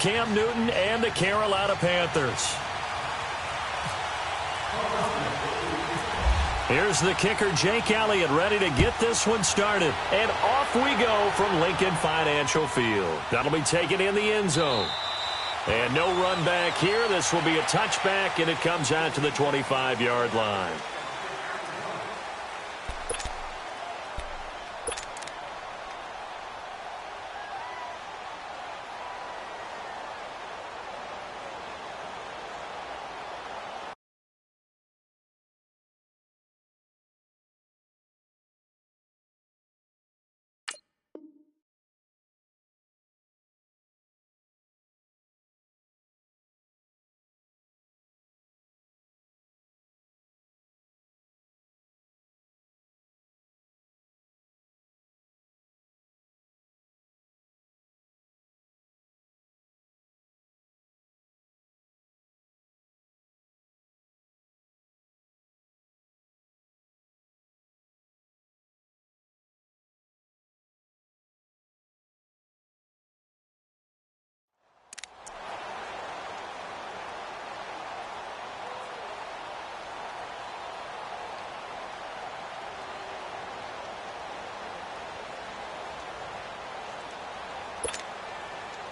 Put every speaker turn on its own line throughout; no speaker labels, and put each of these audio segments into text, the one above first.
Cam Newton and the Carolina Panthers. Here's the kicker, Jake Elliott, ready to get this one started. And off we go from Lincoln Financial Field. That'll be taken in the end zone. And no run back here. This will be a touchback, and it comes out to the 25-yard line.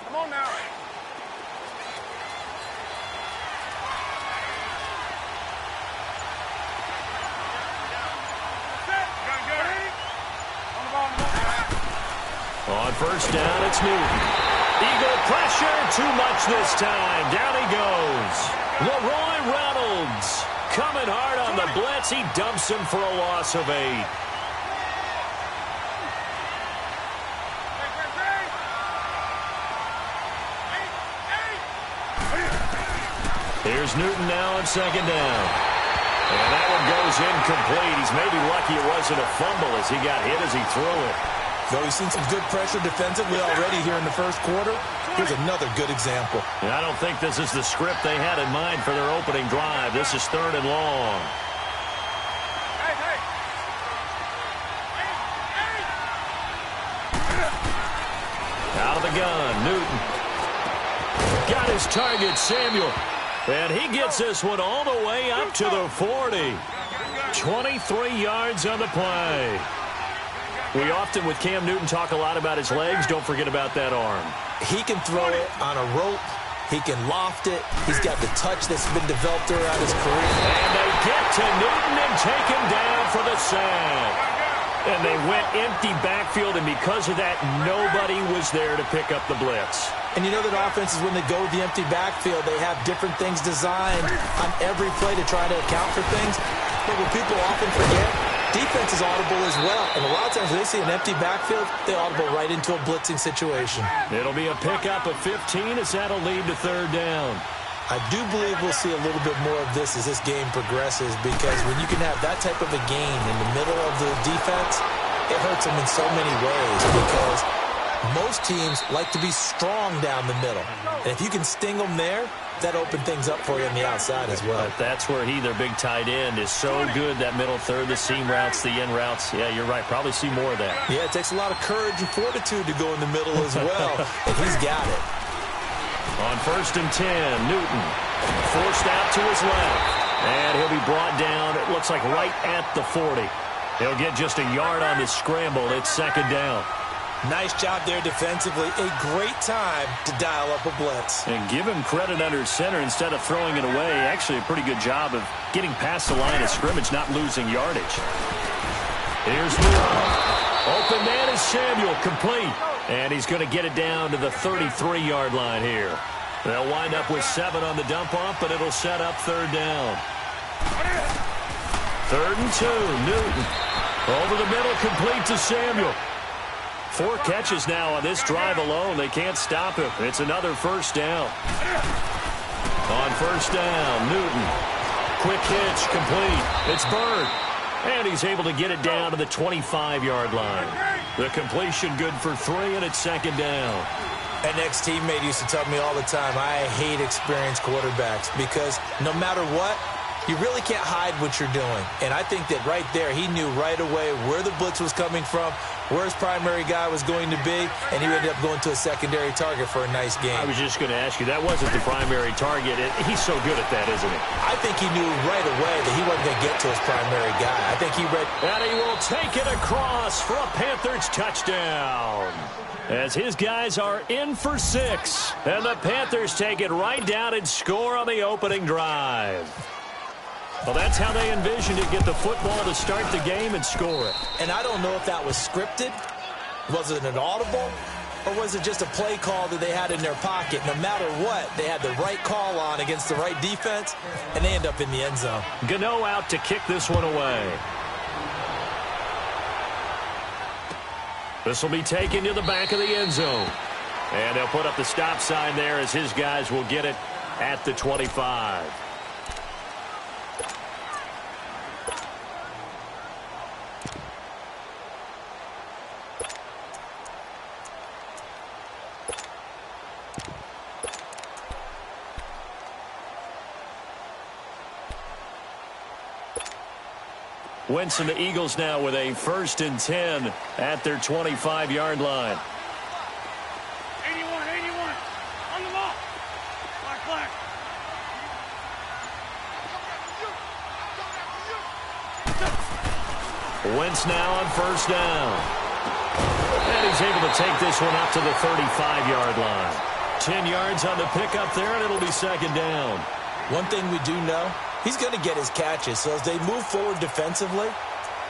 Come on now.
On first down, it's Newton. Eagle pressure, too much this time. Down he goes. Leroy Reynolds coming hard on the blitz. He dumps him for a loss of 8. Here's Newton now on second down. And that one goes incomplete. He's maybe lucky it wasn't a fumble as he got hit as he threw it.
Though he's seen some good pressure defensively already here in the first quarter, here's another good example.
And I don't think this is the script they had in mind for their opening drive. This is 3rd and long. Out of the gun, Newton. Got his target, Samuel. And he gets this one all the way up to the 40. 23 yards on the play. We often, with Cam Newton, talk a lot about his legs. Don't forget about that arm.
He can throw it on a rope. He can loft it. He's got the touch that's been developed throughout his career.
And they get to Newton and take him down for the sack. And they went empty backfield, and because of that, nobody was there to pick up the blitz.
And you know that offenses, when they go to the empty backfield, they have different things designed on every play to try to account for things. But what people often forget, defense is audible as well. And a lot of times when they see an empty backfield, they audible right into a blitzing situation.
It'll be a pickup of 15 as that'll lead to 3rd down.
I do believe we'll see a little bit more of this as this game progresses, because when you can have that type of a gain in the middle of the defense, it hurts them in so many ways, because most teams like to be strong down the middle. And if you can sting them there, that opens things up for you on the outside as well.
But that's where their big tight end, is so good, that middle third, the seam routes, the in routes. Yeah, you're right. Probably see more of that.
Yeah, it takes a lot of courage and fortitude to go in the middle as well, and he's got it.
On 1st and 10, Newton forced out to his left. And he'll be brought down, it looks like right at the 40. He'll get just a yard on the scramble. It's 2nd down.
Nice job there defensively. A great time to dial up a blitz.
And give him credit under center instead of throwing it away. Actually a pretty good job of getting past the line of scrimmage, not losing yardage. Here's Newton. Open man is Samuel, complete. And he's going to get it down to the 33-yard line here. They'll wind up with 7 on the dump-off, but it'll set up 3rd down. 3rd and 2, Newton. Over the middle, complete to Samuel. 4 catches now on this drive alone. They can't stop him. It's another 1st down. On 1st down, Newton. Quick hitch, complete. It's Bird. And he's able to get it down to the 25-yard line. The completion good for 3, and it's 2nd down.
An ex-teammate used to tell me all the time, I hate experienced quarterbacks, because no matter what, You really can't hide what you're doing. And I think that right there, he knew right away where the blitz was coming from, where his primary guy was going to be, and he ended up going to a secondary target for a nice game.
I was just going to ask you, that wasn't the primary target. He's so good at that, isn't he?
I think he knew right away that he wasn't going to get to his primary guy. I think he read.
And he will take it across for a Panthers touchdown. As his guys are in for 6. And the Panthers take it right down and score on the opening drive. Well, that's how they envisioned it, get the football to start the game and score it.
And I don't know if that was scripted. Was it an audible? Or was it just a play call that they had in their pocket? No matter what, they had the right call on against the right defense, and they end up in the end zone.
Gano out to kick this one away. This will be taken to the back of the end zone. And they'll put up the stop sign there as his guys will get it at the 25. Wentz and the Eagles now with a 1st and 10 at their 25-yard line.
81, on the ball. Black.
Wentz now on 1st down. And he's able to take this one up to the 35-yard line. 10 yards on the pickup there, and it'll be 2nd down.
One thing we do know, he's going to get his catches. So as they move forward defensively,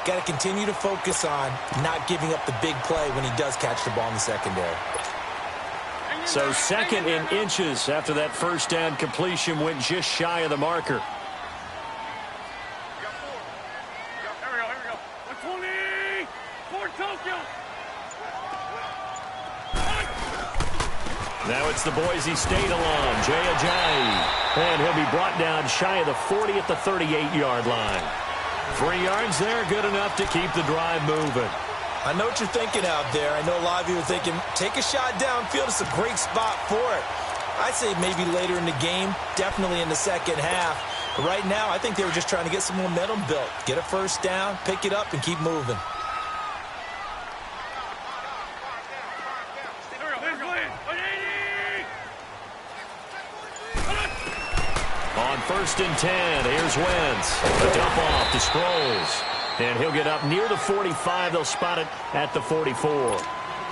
got to continue to focus on not giving up the big play when he does catch the ball in the secondary.
So 2nd and inches after that 1st down completion went just shy of the marker.
Here we go. 120 for Tokyo.
Now it's the Boise State alum, Jay Ajayi. And he'll be brought down shy of the 40 at the 38-yard line. 3 yards there, good enough to keep the drive moving.
I know what you're thinking out there. I know a lot of you are thinking, take a shot downfield. It's a great spot for it. I'd say maybe later in the game, definitely in the second half. But right now, I think they were just trying to get some momentum built. Get a 1st down, pick it up, and keep moving.
On 1st and 10, here's Wentz. A dump off to Sproles. And he'll get up near the 45. They'll spot it at the 44.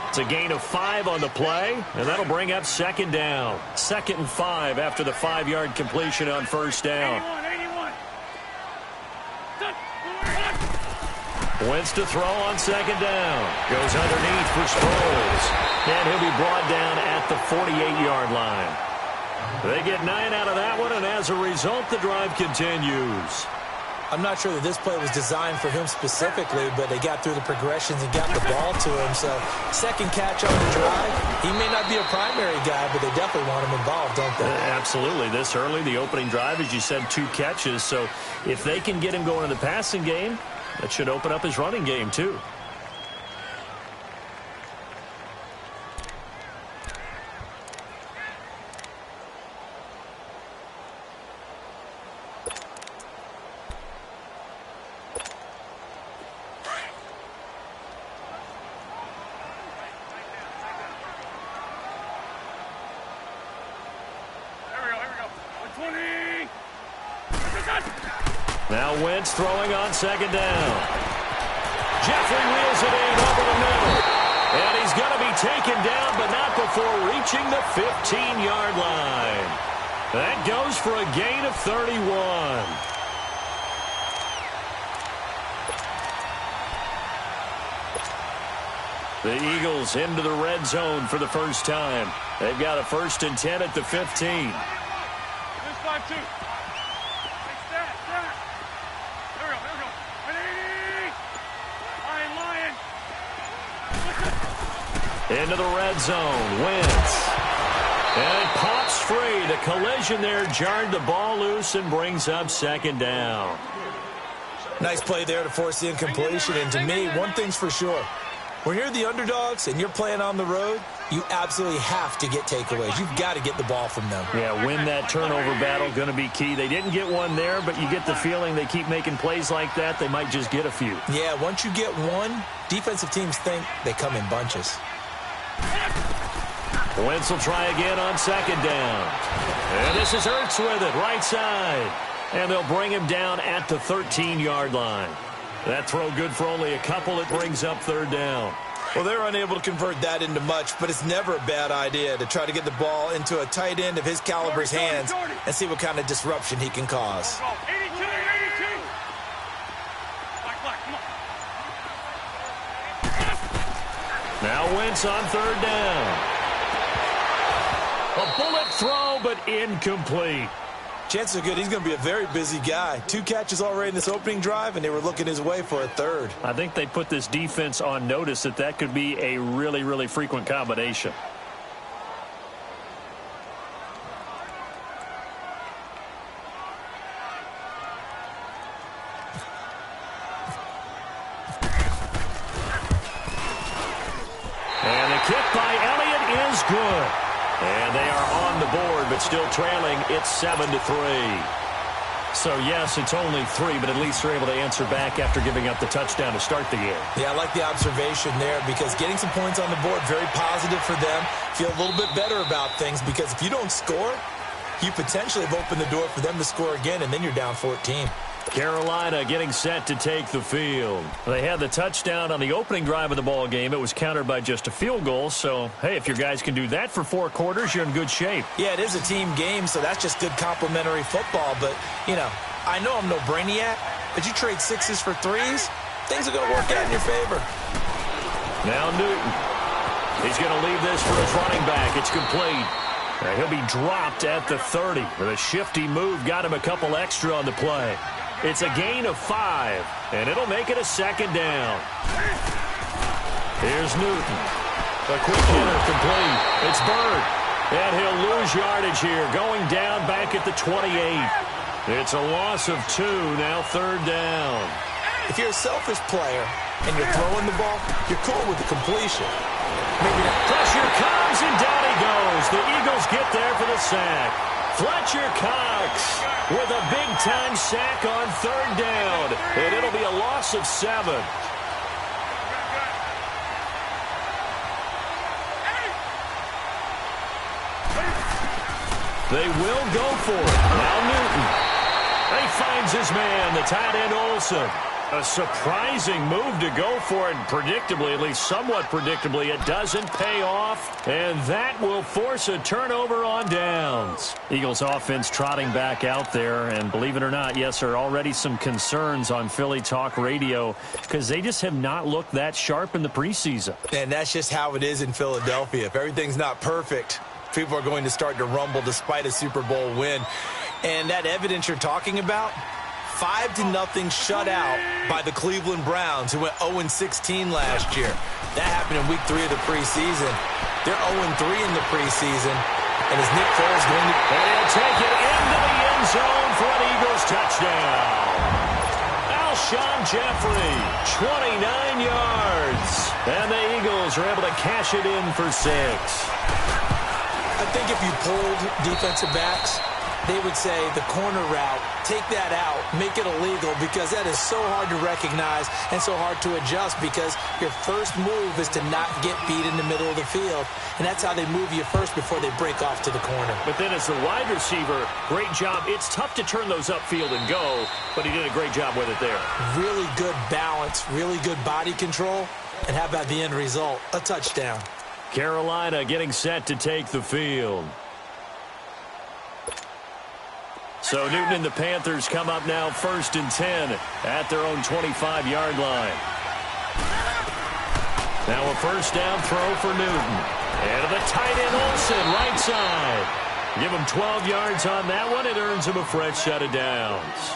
It's a gain of 5 on the play, and that'll bring up 2nd down. 2nd and 5 after the 5-yard completion on 1st down.
81.
Wentz to throw on 2nd down. Goes underneath for Sproles. And he'll be brought down at the 48-yard line. They get 9 out of that one, and as a result, the drive continues.
I'm not sure that this play was designed for him specifically, but they got through the progressions and got the ball to him. So, 2nd catch on the drive. He may not be a primary guy, but they definitely want him involved, don't they?
Absolutely. This early, the opening drive, as you said, 2 catches. So, if they can get him going in the passing game, that should open up his running game, too. Now Wentz throwing on 2nd down. Jeffrey wheels it in over the middle. And he's going to be taken down, but not before reaching the 15-yard line. That goes for a gain of 31. The Eagles into the red zone for the first time. They've got a 1st and 10 at the 15. Into the red zone, Wentz. And it pops free. The collision there jarred the ball loose and brings up 2nd down.
Nice play there to force the incompletion. And to me, one thing's for sure. When you're the underdogs and you're playing on the road, you absolutely have to get takeaways. You've got to get the ball from them.
Yeah, win that turnover battle, going to be key. They didn't get one there, but you get the feeling they keep making plays like that, they might just get a few.
Yeah, once you get one, defensive teams think they come in bunches.
Wentz will try again on second down. And this is Ertz with it, right side. And they'll bring him down at the 13-yard line. That throw good for only a couple. It brings up third down.
Well, they're unable to convert that into much, but it's never a bad idea to try to get the ball into a tight end of his caliber's hands and see what kind of disruption he can cause.
82, 82. Black, come on.
Now Wentz on third down. A bullet throw, but incomplete.
Chances are good he's going to be a very busy guy. 2 catches already in this opening drive, and they were looking his way for a third.
I think they put this defense on notice that could be a really, really frequent combination. And the kick by Elliott is good. And they are on the board, but still trailing. It's 7-3. So, yes, it's only 3, but at least they're able to answer back after giving up the touchdown to start the game.
Yeah, I like the observation there because getting some points on the board, very positive for them. Feel a little bit better about things because if you don't score, you potentially have opened the door for them to score again, and then you're down 14.
Carolina getting set to take the field. They had the touchdown on the opening drive of the ball game. It was countered by just a field goal. So, hey, if your guys can do that for 4 quarters, you're in good shape.
Yeah, it is a team game, so that's just good complimentary football. But, you know, I know I'm no brainiac, but you trade 6s for 3s, things are going to work out in your favor.
Now Newton. He's going to leave this for his running back. It's complete. He'll be dropped at the 30. With a shifty move, got him a couple extra on the play. It's a gain of 5, and it'll make it a second down. Here's Newton. A quick hitter complete. It's Bird. And he'll lose yardage here, going down back at the 28. It's a loss of 2, now third down.
If you're a selfish player and you're throwing the ball, you're cool with the completion. Maybe not.
Pressure comes, and down he goes. The Eagles get there for the sack. Fletcher Cox with a big-time sack on third down, and it'll be a loss of 7. They will go for it. Now Newton. He finds his man, the tight end Olsen. A surprising move to go for it, and predictably, at least somewhat predictably, it doesn't pay off, and that will force a turnover on downs. Eagles offense trotting back out there, and believe it or not, yes, there are already some concerns on Philly Talk Radio because they just have not looked that sharp in the preseason.
And that's just how it is in Philadelphia. If everything's not perfect, people are going to start to rumble despite a Super Bowl win. And that evidence you're talking about, 5-0 shutout by the Cleveland Browns, who went 0-16 last year. That happened in week 3 of the preseason. They're 0-3 in the preseason. And is Nick Foles going to...
And he'll take it into the end zone for an Eagles touchdown. Alshon Jeffrey, 29 yards. And the Eagles are able to cash it in for 6.
I think if you pulled defensive backs, they would say the corner route, take that out, make it illegal, because that is so hard to recognize and so hard to adjust because your first move is to not get beat in the middle of the field. And that's how they move you first before they break off to the corner.
But then as the wide receiver, great job. It's tough to turn those upfield and go, but he did a great job with it there.
Really good balance, really good body control. And how about the end result? A touchdown.
Carolina getting set to take the field. So Newton and the Panthers come up now 1st and 10 at their own 25-yard line. Now a first down throw for Newton. And to the tight end Olsen, right side. Give him 12 yards on that one. It earns him a fresh set of downs.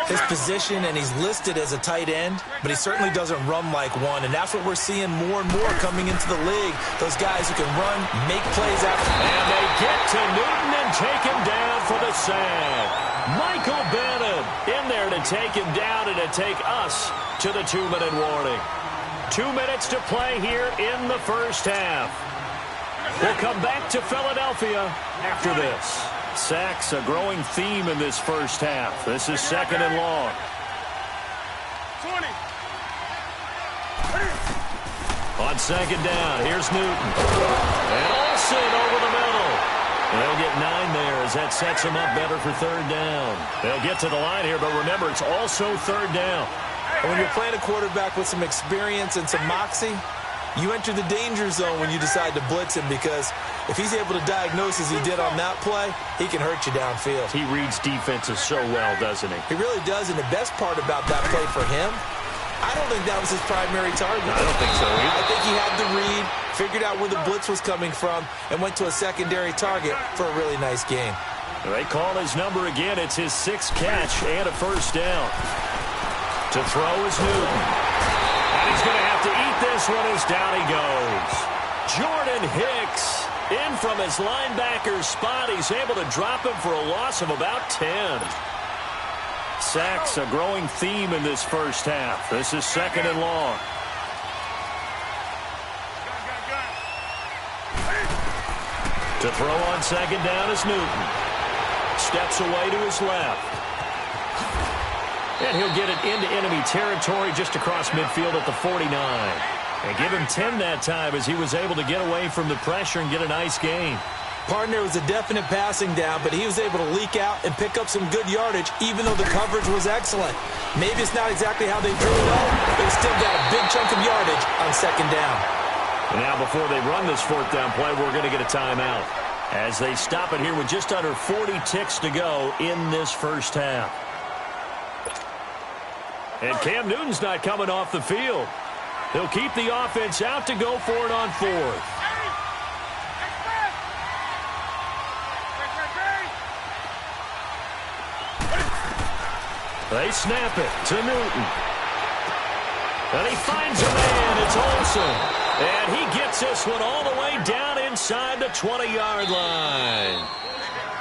His position, and he's listed as a tight end, but he certainly doesn't run like one, and that's what we're seeing more and more coming into the league. Those guys who can run, make plays after.
And they get to Newton and take him down for the sack. Michael Bennett in there to take him down and to take us to the 2-minute warning. 2 minutes to play here in the first half. We'll come back to Philadelphia after this. Sacks, a growing theme in this first half. This is 2nd and long.
20.
On 2nd down, here's Newton. And Olsen over the middle. They'll get 9 there as that sets them up better for 3rd down. They'll get to the line here, but remember, it's also 3rd down.
When you're playing a quarterback with some experience and some moxie, you enter the danger zone when you decide to blitz him, because if he's able to diagnose as he did on that play, he can hurt you downfield.
He reads defenses so well, doesn't he?
He really does, and the best part about that play for him, I don't think that was his primary target.
I don't think so either.
I think he had the read, figured out where the blitz was coming from, and went to a secondary target for a really nice game.
They call his number again. It's his 6th catch and a 1st down. To throw is Newton. And he's going to have to eat this one as down he goes. Jordan Hicks in from his linebacker's spot. He's able to drop him for a loss of about 10. Sacks, a growing theme in this first half. This is 2nd and long. To throw on 2nd down is Newton. Steps away to his left. And he'll get it into enemy territory just across midfield at the 49. And give him 10 that time as he was able to get away from the pressure and get a nice gain.
Partner was a definite passing down, but he was able to leak out and pick up some good yardage, even though the coverage was excellent. Maybe it's not exactly how they drew it up, but he still got a big chunk of yardage on 2nd down.
And now before they run this 4th down play, we're going to get a timeout as they stop it here with just under 40 ticks to go in this first half. And Cam Newton's not coming off the field. He'll keep the offense out to go for it on 4th. They snap it to Newton. And he finds a man. It's Olsen. And he gets this one all the way down inside the 20-yard line.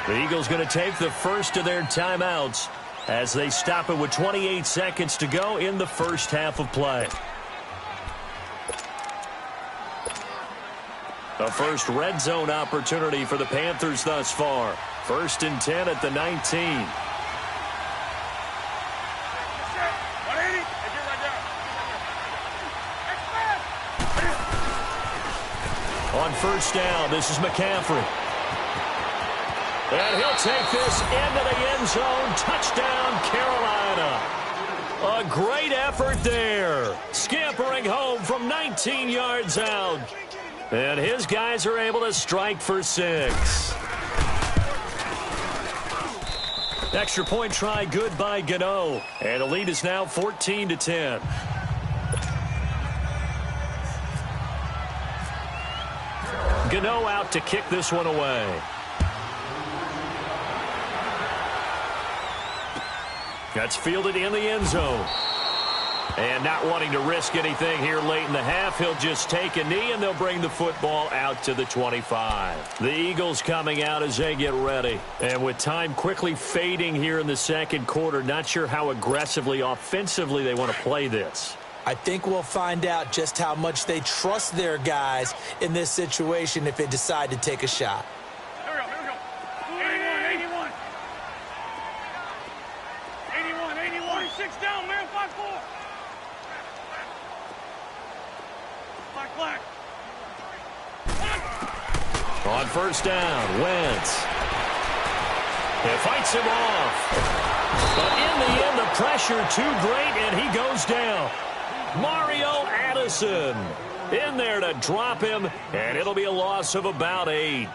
The Eagles going to take the first of their timeouts as they stop it with 28 seconds to go in the first half of play. A first red zone opportunity for the Panthers thus far. 1st and 10 at the 19. On 1st down, this is McCaffrey. And he'll take this into the end zone. Touchdown, Carolina. A great effort there. Scampering home from 19 yards out. And his guys are able to strike for 6. Extra point try good by Gano. And the lead is now 14-10. Gano out to kick this one away. That's fielded in the end zone. And not wanting to risk anything here late in the half, he'll just take a knee, and they'll bring the football out to the 25. The Eagles coming out as they get ready. And with time quickly fading here in the 2nd quarter, not sure how aggressively, offensively they want to play this.
I think we'll find out just how much they trust their guys in this situation if they decide to take a shot.
Here we go. 81. 6 down, man. 5-4. Black.
On 1st down, Wentz. He fights him off. But in the end, the pressure too great, and he goes down. Mario Addison in there to drop him, and it'll be a loss of about 8.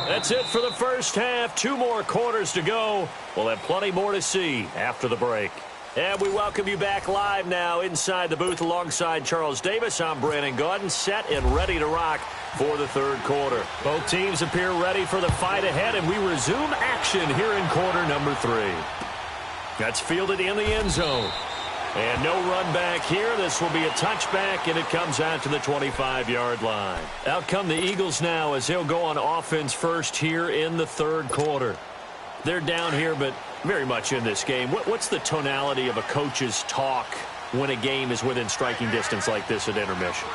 That's it for the first half. 2 more quarters to go. We'll have plenty more to see after the break. And we welcome you back live now inside the booth alongside Charles Davis. I'm Brandon Gaudin, set and ready to rock for the 3rd quarter. Both teams appear ready for the fight ahead, and we resume action here in quarter number 3. That's fielded in the end zone. And no run back here. This will be a touchback, and it comes out to the 25-yard line. Out come the Eagles now as they'll go on offense first here in the 3rd quarter. They're down here, but Very much in this game. What's the tonality of a coach's talk when a game is within striking distance like this at intermission?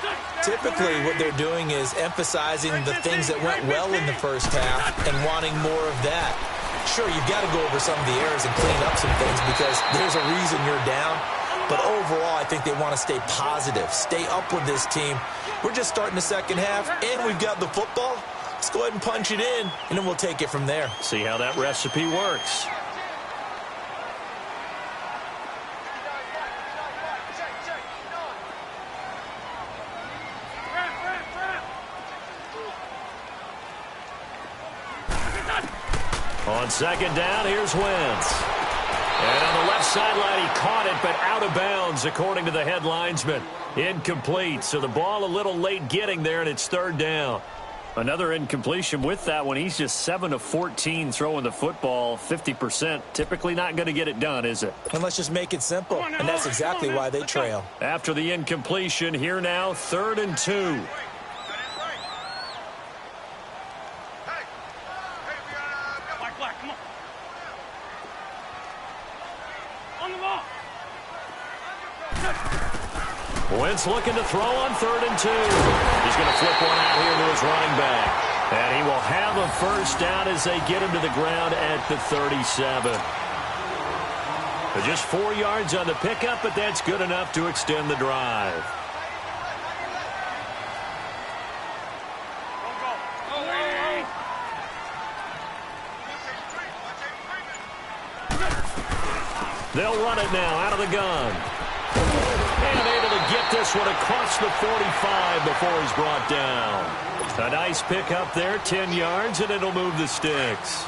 Typically, what they're doing is emphasizing the things that went well in the first half and wanting more of that. Sure, you've got to go over some of the errors and clean up some things because there's a reason you're down. But overall, I think they want to stay positive, stay up with this team. We're just starting the second half, and we've got the football. Let's go ahead and punch it in, and then we'll take it from there.
See how that recipe works. On second down, here's Wentz. And on the left sideline, he caught it, but out of bounds, according to the head linesman. Incomplete, so the ball a little late getting there, and it's third down. Another incompletion with that one. He's just 7 of 14 throwing the football, 50%. Typically not going to get it done, is it?
And let's just make it simple, and that's exactly why they trail.
After the incompletion, here now, 3rd and 2. Wentz looking to throw on 3rd and 2. He's going to flip one out here to his running back. And he will have a first down as they get him to the ground at the 37. Just 4 yards on the pickup, but that's good enough to extend the drive. They'll run it now out of the gun. And able to get this one across the 45 before he's brought down. A nice pickup there, 10 yards, and it'll move the sticks.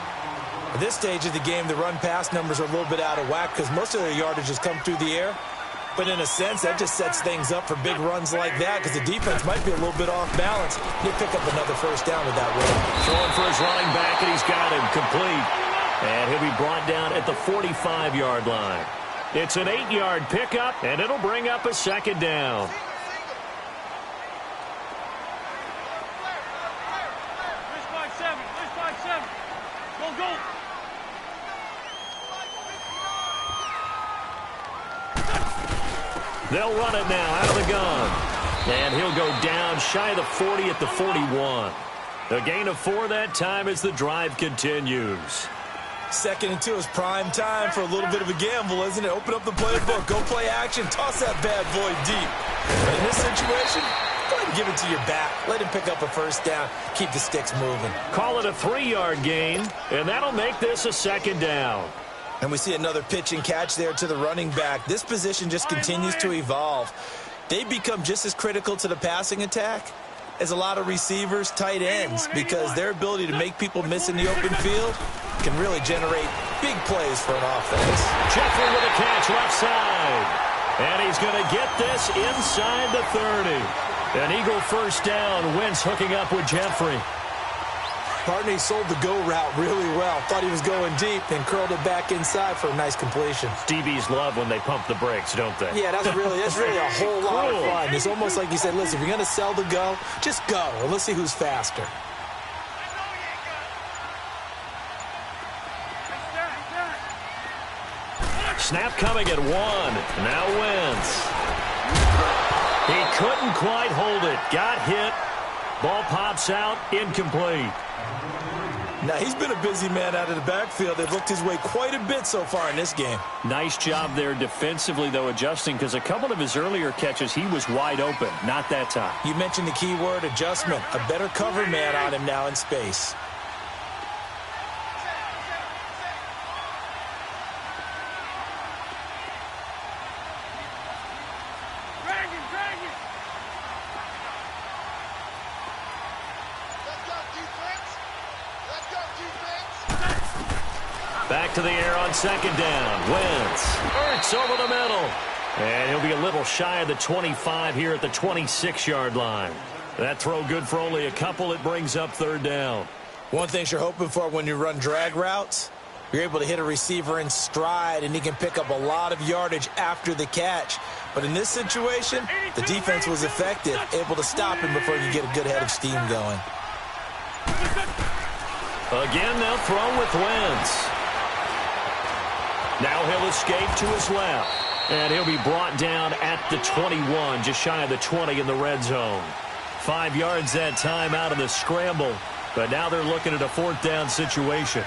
At this stage of the game, the run-pass numbers are a little bit out of whack because most of their yardage has come through the air. But in a sense, that just sets things up for big runs like that because the defense might be a little bit off balance. They pick up another first down with that run.
Throwing for his running back, and he's got him complete. And he'll be brought down at the 45-yard line. It's an 8-yard pickup, and it'll bring up a second down.
Go.
They'll run it now out of the gun. And he'll go down shy of the 40 at the 41. A gain of 4 that time as the drive continues.
2nd and 2 is prime time for a little bit of a gamble, isn't it? Open up the playbook, go play action, toss that bad boy deep. But in this situation, go ahead and give it to your back. Let him pick up a first down, keep the sticks moving.
Call it a 3-yard gain, and that'll make this a second down.
And we see another pitch and catch there to the running back. This position just continues to evolve. They become just as critical to the passing attack as a lot of receivers, tight ends, because their ability to make people miss in the open field can really generate big plays for an offense.
Jeffrey with a catch left side. And he's going to get this inside the 30. An Eagle first down. Wentz hooking up with Jeffrey.
Partner, he sold the go route really well. Thought he was going deep and curled it back inside for a nice completion.
DBs love when they pump the brakes, don't they?
Yeah, that's really a whole lot of fun. It's almost like you said, listen, if you're going to sell the go, just go, and let's see who's faster.
Snap coming at 1. Now Wentz. He couldn't quite hold it. Got hit. Ball pops out. Incomplete.
Now, he's been a busy man out of the backfield. They've looked his way quite a bit so far in this game.
Nice job there defensively, though, adjusting, because a couple of his earlier catches, he was wide open. Not that time.
You mentioned the key word, adjustment. A better cover man on him now in space.
Back to the air on second down. Wentz. Ertz over the middle. And he'll be a little shy of the 25 here at the 26-yard line. That throw good for only a couple. It brings up third down.
One thing you're hoping for when you run drag routes, you're able to hit a receiver in stride, and he can pick up a lot of yardage after the catch. But in this situation, the defense was effective, able to stop him before you get a good head of steam going.
Again, they'll throw with Wentz. Now he'll escape to his left. And he'll be brought down at the 21, just shy of the 20 in the red zone. 5 yards that time out of the scramble. But now they're looking at a 4th down situation.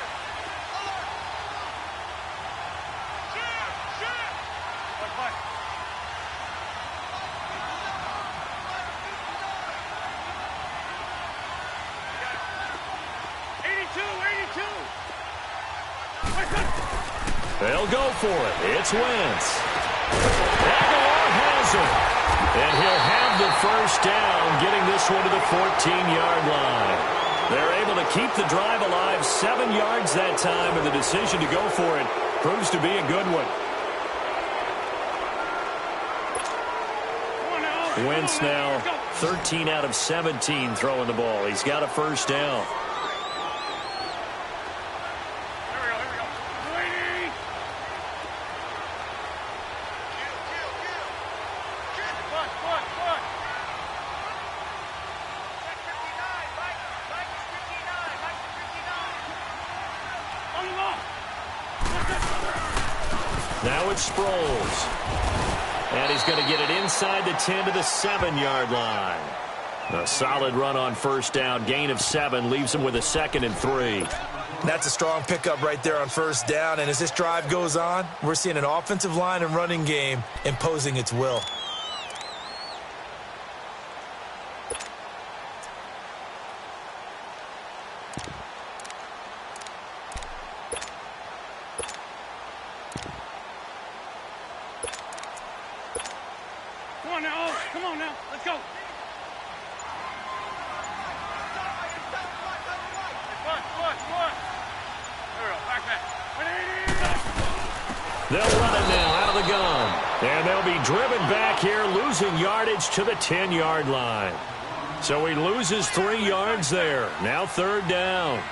They'll go for it. It's Wentz. Aguilar has it. And he'll have the first down, getting this one to the 14-yard line. They're able to keep the drive alive, 7 yards that time, and the decision to go for it proves to be a good one. Wentz now 13 out of 17 throwing the ball. He's got a first down. Now it's Sproles. And he's going to get it inside the 10 to the 7-yard line. A solid run on first down. Gain of 7 leaves him with a 2nd and 3.
That's a strong pickup right there on first down. And as this drive goes on, we're seeing an offensive line and running game imposing its will.
Come on now. Let's go.
They'll run it now out of the gun. And they'll be driven back here, losing yardage to the 10-yard line. So he loses 3 yards there. Now 3rd down.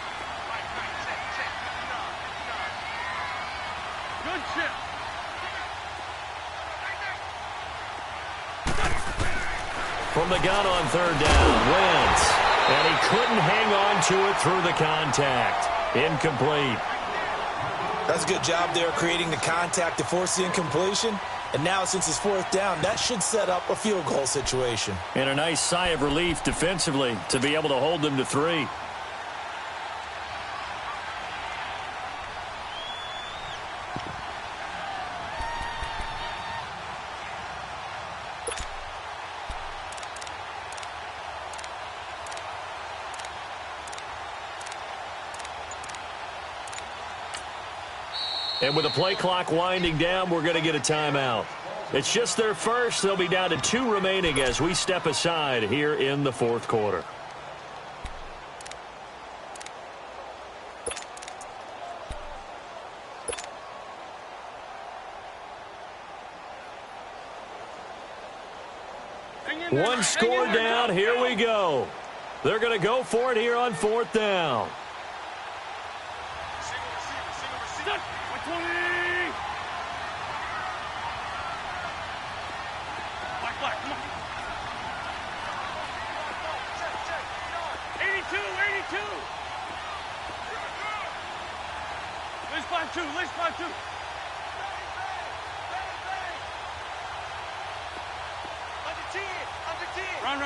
Good shit.
From the gun on 3rd down, Wentz. And he couldn't hang on to it through the contact. Incomplete.
That's a good job there creating the contact to force the incompletion. And now since it's 4th down, that should set up a field goal situation.
And a nice sigh of relief defensively to be able to hold them to 3. And with the play clock winding down, we're going to get a timeout. It's just their first. They'll be down to 2 remaining as we step aside here in the 4th quarter. One score down. Here we go. They're going to go for it here on 4th down.
Let's fly two. Run.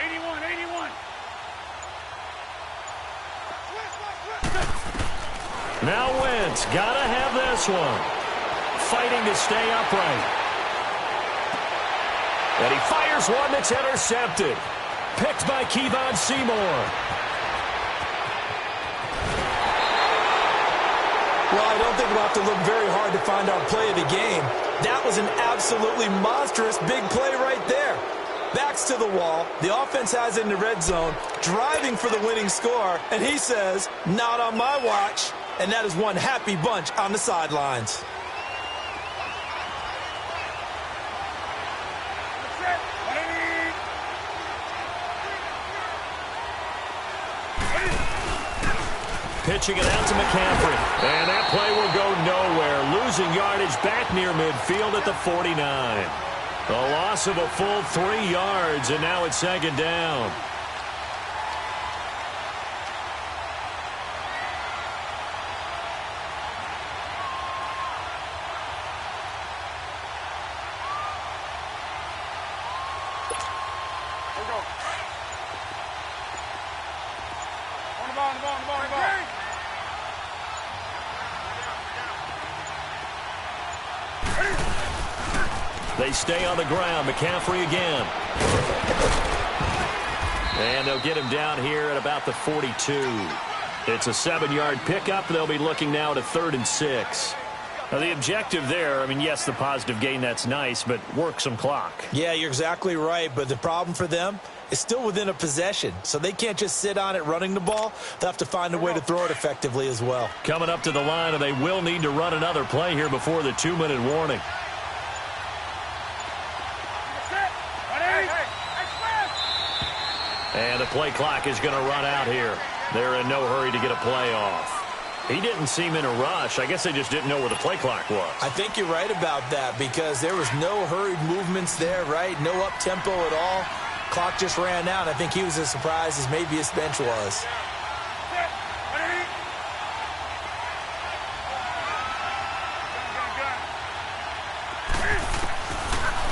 81.
Now Wentz, gotta have this one. Fighting to stay upright. And he fires one that's intercepted. Picked by Kevon Seymour.
Well, I don't think we'll have to look very hard to find our play of the game. That was an absolutely monstrous big play right there. Backs to the wall. The offense has it in the red zone, driving for the winning score. And he says, not on my watch. And that is one happy bunch on the sidelines.
Pitching it out to McCaffrey. And that play will go nowhere. Losing yardage back near midfield at the 49. A loss of a full 3 yards, and now it's 2nd down. They stay on the ground. McCaffrey again. And they'll get him down here at about the 42. It's a 7-yard pickup. They'll be looking now at a 3rd and 6. Now, the objective there, I mean, yes, the positive gain, that's nice, but work some clock.
Yeah, you're exactly right, but the problem for them is still within a possession, so they can't just sit on it running the ball. They'll have to find a way to throw it effectively as well.
Coming up to the line, and they will need to run another play here before the 2-minute warning. And the play clock is going to run out here. They're in no hurry to get a play off. He didn't seem in a rush. I guess they just didn't know where the play clock was.
I think you're right about that because there was no hurried movements there, right? No up-tempo at all. Clock just ran out. I think he was as surprised as maybe his bench was.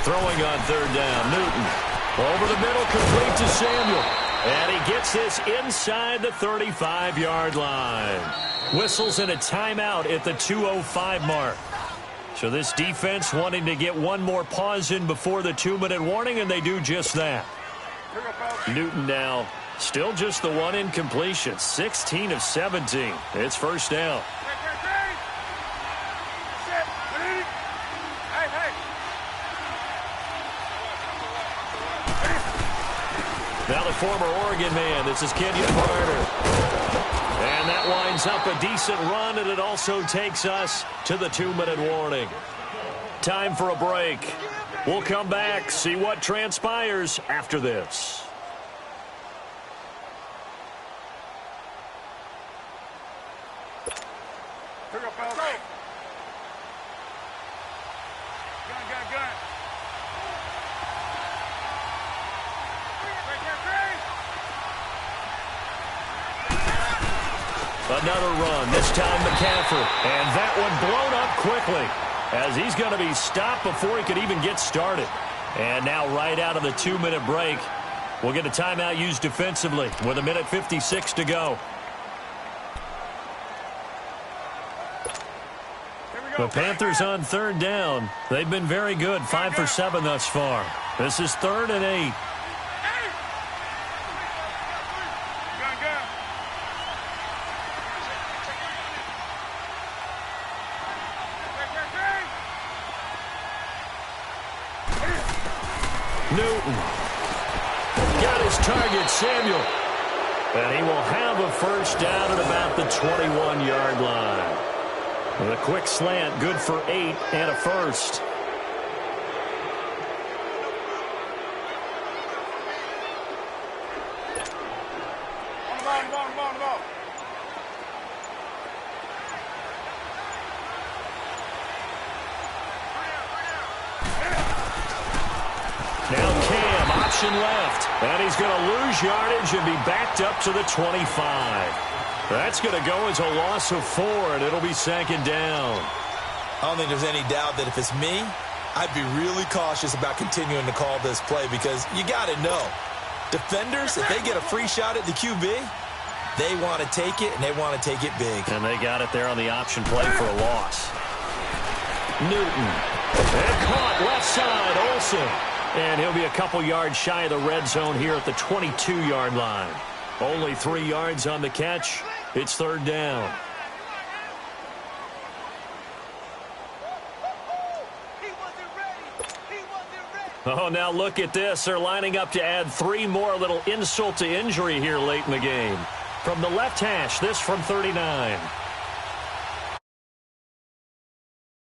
Throwing on 3rd down, Newton. Over the middle, complete to Samuel. And he gets this inside the 35-yard line. Whistles in a timeout at the 2:05 mark. So this defense wanting to get one more pause in before the 2-minute warning, and they do just that. Newton now still just the one incompletion. 16 of 17. It's 1st down. Now the former Oregon man, this is Kenyon Carter. And that winds up a decent run, and it also takes us to the 2-minute warning. Time for a break. We'll come back, see what transpires after this. Another run, this time McCaffrey. And that one blown up quickly as he's going to be stopped before he could even get started. And now right out of the 2-minute break, we'll get a timeout used defensively with 1:56 to go. The Panthers on 3rd down. They've been very good, 5 for 7 thus far. This is 3rd and 8. Newton got his target, Samuel, and he will have a 1st down at about the 21-yard line. With a quick slant, good for 8 and a 1st. Now Cam, option left. And he's going to lose yardage and be backed up to the 25. That's going to go as a loss of 4, and it'll be 2nd down.
I don't think there's any doubt that if it's me, I'd be really cautious about continuing to call this play because you got to know, defenders, if they get a free shot at the QB, they want to take it, and they want to take it big.
And they got it there on the option play for a loss. Newton. And caught left side, Olsen. And he'll be a couple yards shy of the red zone here at the 22-yard line. Only 3 yards on the catch. It's 3rd down. Oh, now look at this. They're lining up to add 3 more. A little insult to injury here late in the game. From the left hash, this from 39.